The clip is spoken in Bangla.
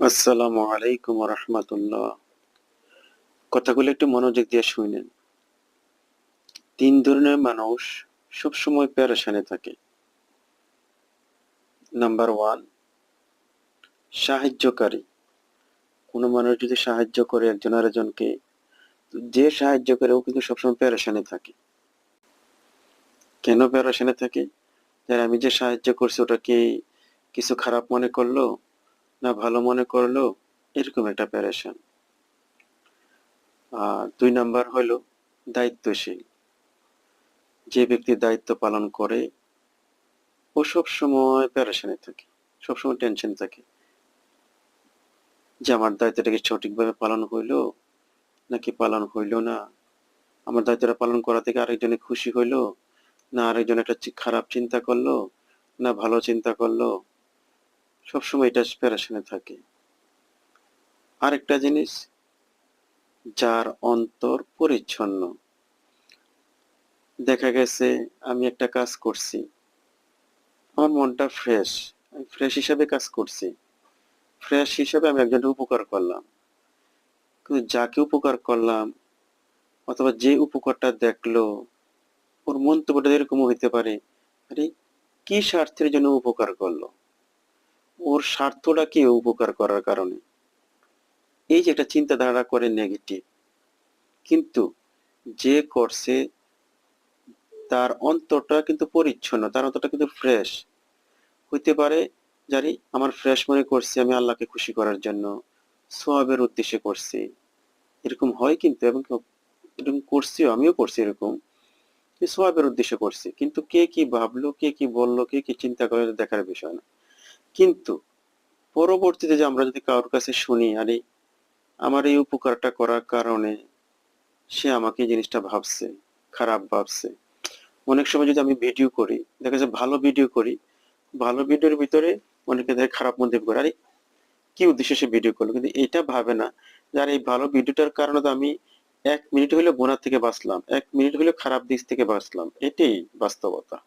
আসসালামু আলাইকুম রহমতুল্লাহ। কথাগুলো একটু মনোযোগ দিয়ে শুনেন। ৩ ধরনের মানুষ সবসময় পেরেশানে থাকে। নাম্বার 1, সাহায্যকারী। কোনো মানুষ যদি সাহায্য করে একজন আরেকজনকে, যে সাহায্য করে ও কিন্তু সবসময় পেরেশানে থাকে। কেন পেরেশানে থাকে? যে আমি যে সাহায্য করছি ওটা কি কিছু খারাপ মনে করলো না ভালো মনে করলো, এরকম একটা পেরেশান। আর ২ নাম্বার হলো দায়িত্বশীল। যে ব্যক্তি দায়িত্ব পালন করে ও সবসময় পেরেশানি থাকে, সবসময় টেনশন থাকে যে আমার দায়িত্বটা কি সঠিকভাবে পালন হইলো নাকি পালন হইলো না। আমার দায়িত্বটা পালন করা থেকে আরেকজনে খুশি হইলো না আরেকজন একটা খারাপ চিন্তা করলো না ভালো চিন্তা করলো। সবসময় এটা পেরেশানি থাকে। আরেকটা জিনিস, যার অন্তর পরিচ্ছন্ন। দেখা গেছে আমি একটা কাজ করছি, আমার মনটা ফ্রেশ, আমি ফ্রেশ হিসাবে কাজ করছি, ফ্রেশ হিসাবে আমি একজনের উপকার করলাম। কিন্তু যাকে উপকার করলাম অথবা যে উপকারটা দেখলো ওর মন্তব্যটা এরকমও হইতে পারে, আরে কি স্বার্থের জন্য উপকার করলো, ওর স্বার্থটা কি উপকার করার কারণে। এই যে একটা চিন্তাধারা করে নেগেটিভ, কিন্তু যে করছে তার অন্তরটা কিন্তু পরিচ্ছন্ন, তার অন্তরটা কিন্তু ফ্রেশ হইতে পারে। জানি আমার ফ্রেশ মনে করছি আমি আল্লাহকে খুশি করার জন্য, সওয়াবের উদ্দেশ্যে করছি, এরকম হয় কিন্তু। এবং এরকম করছিও, আমিও করছি এরকম, সওয়াবের উদ্দেশ্যে করছি। কিন্তু কে কি ভাবলো, কে কি বললো, কে কি চিন্তা করে দেখার বিষয় না। কিন্তু পরবর্তীতে যে আমরা যদি কারোর কাছে শুনি, আরে আমার এই উপকারটা করার কারণে সে আমাকে এই জিনিসটা ভাবছে, খারাপ ভাবছে। অনেক সময় যদি আমি ভিডিও করি, দেখা যায় ভালো ভিডিও করি, ভালো ভিডিওর ভিতরে অনেকে দেখে খারাপ মন্তব্য করে, আরে কি উদ্দেশ্যে সে ভিডিও করলো, কিন্তু এটা ভাবে না যে আর এই ভালো ভিডিওটার কারণে তো আমি ১ মিনিট হইলেও গুনাহ থেকে বাঁচলাম, ১ মিনিট হইলেও খারাপ দিক থেকে বাঁচলাম। এটাই বাস্তবতা।